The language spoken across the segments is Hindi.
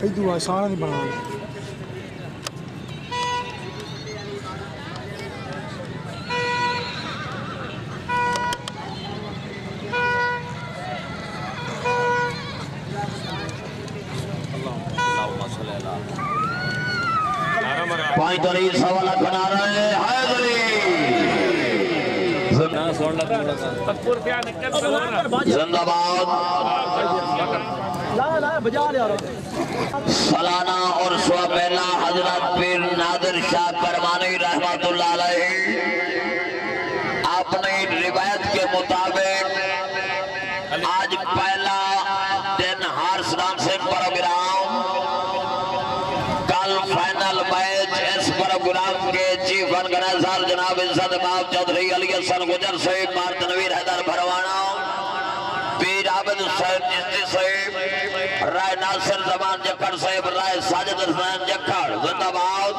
इदू आसान नहीं बना सालाना और सुबह हजरत पीर नादिर शाह करमानी रहमतुल्लाह अलैहि अपनी रिवायत के मुताबिक आज पहला दिन हार्स डांसिंग प्रोग्राम, कल फाइनल मैच इस प्रोग्राम के चीफ ऑर्गेनाइजर जनाब इज्जत बाब चौधरी अली हसन गुजर से मार तनवीर हैदर भरवाना, पीर आबिद साहब चिश्ती साहब, राय नासिर जमान जक्कड़ साहब, राय साजिद हसन जक्कड़ जिंदाबाद।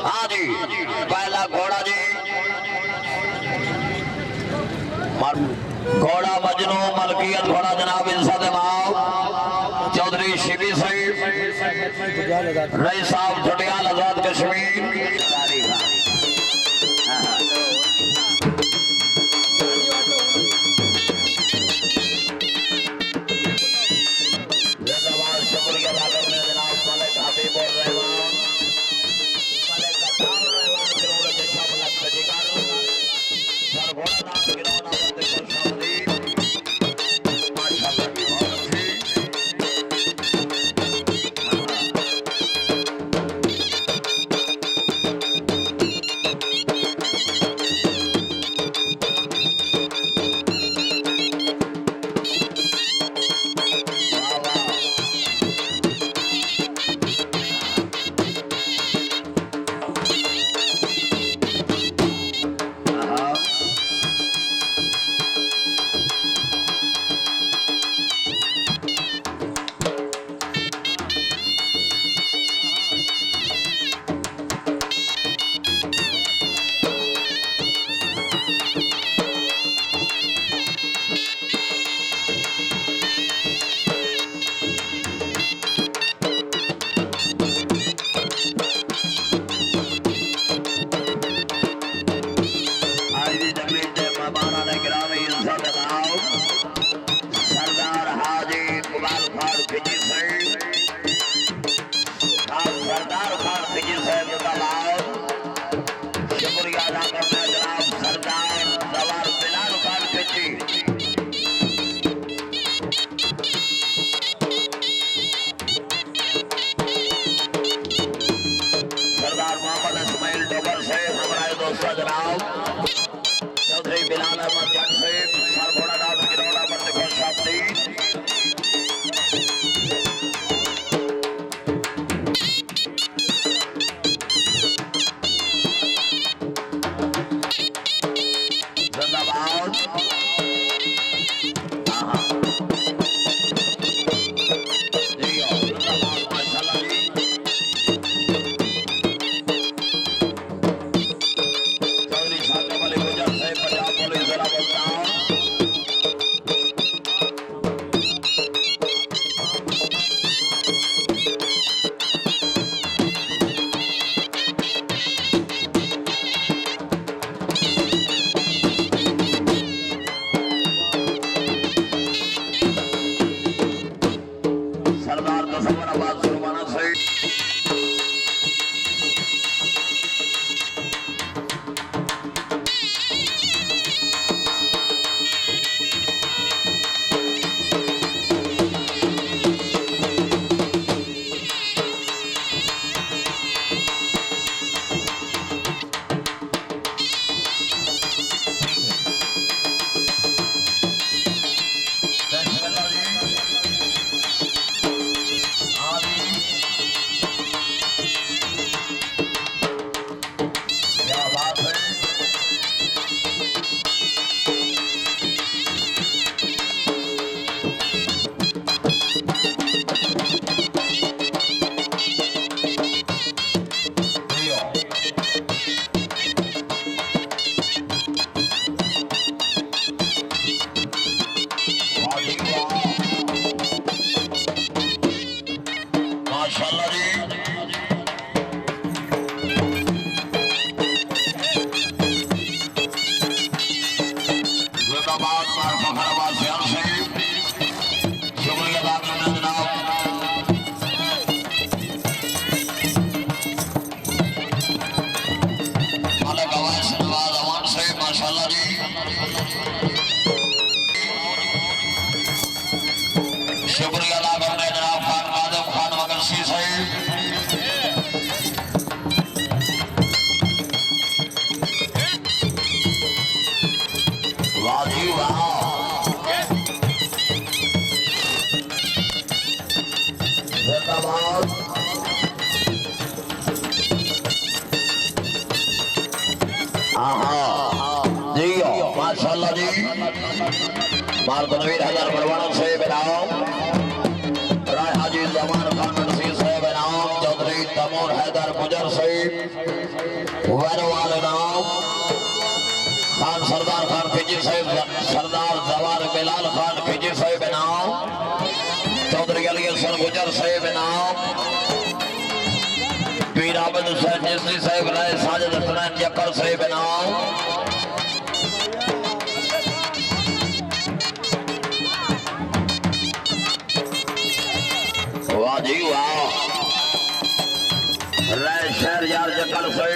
हाँ जी पहला घोड़ा जी घोड़ा मजनू मलकियत घोड़ा जनाब इज्जत बाब चौधरी शिबी साहब, रई साहब झुटियाल आजाद कश्मीर। शुक्रिया अदा कर रहे जनाब खान कादम खान मगरसी से। वाह जी वाह। जिंदाबाद। जी माशाल्लाह जी। मार्गनवीर हजार परवाना से बनाओ राय हाजी जमान खान नसीर से बनाओ चौधरी तमूर हैदर गुजर से वैरवाल नाम खान सरदार खान खिजी से सरदार जवार बिलाल खान खिजी से बनाओ चौधरी अली हसन गुजर से बनाओ पीर अहमद हुसैन जिसली साहिब राय साजिद हसनैन जक्कर से बनाओ। वाह जी वाह। राय शहर यार जक्कर से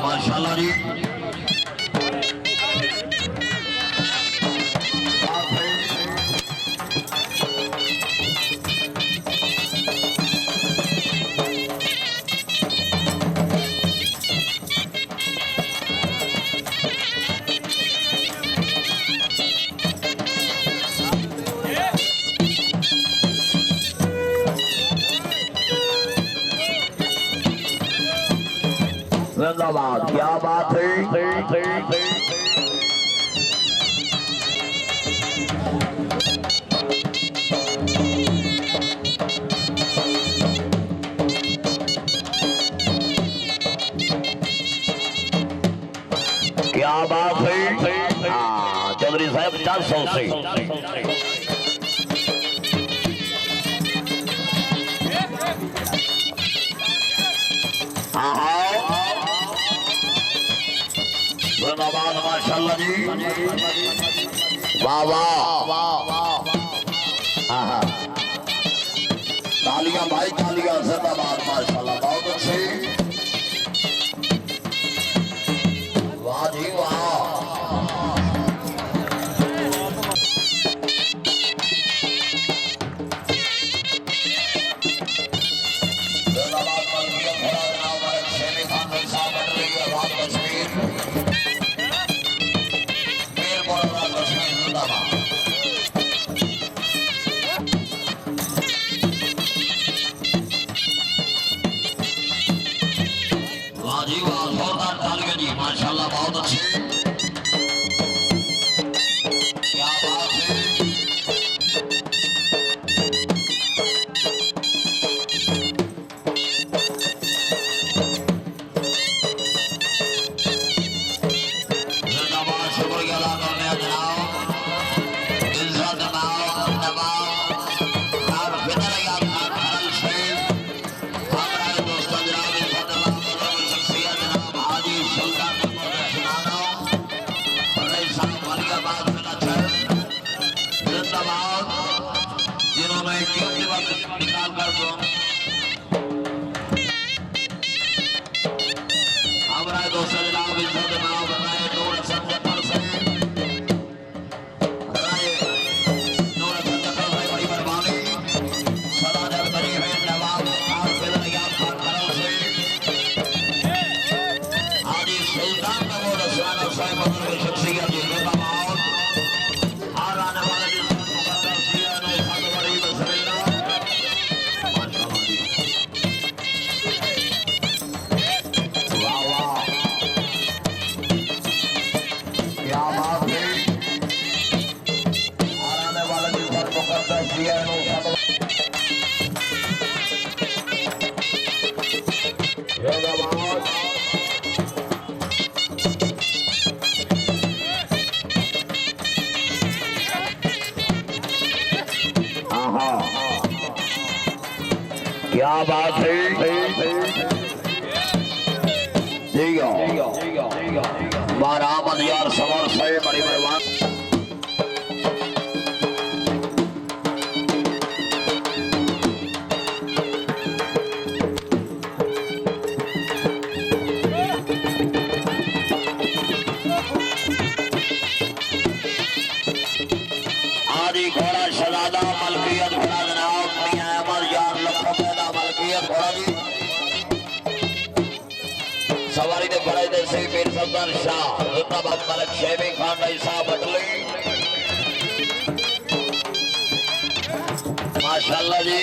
माशाल्लाह जी। जिंदाबाद। क्या बात है। क्या बात है। चौधरी साहब 400 से जिंदाबाद माशाल्लाह जी। वाह वाह। तालियां भाई तालियां। जिंदाबाद माशाल्लाह बहुत अच्छे। वाह जी वाह। क्या बात है बरामद यार समर से बड़ी मेहरबान आदि घोड़ा शहजादा मलकियत घोड़ा जनाब मियां अहमद यार लखों पैदा मलकियत घोड़ा जी सवारी ने बड़े जैसे मीर सल्तान शाह जिंदाबाद मलिक शेबी खान रही साहब बटली माशाल्लाह जी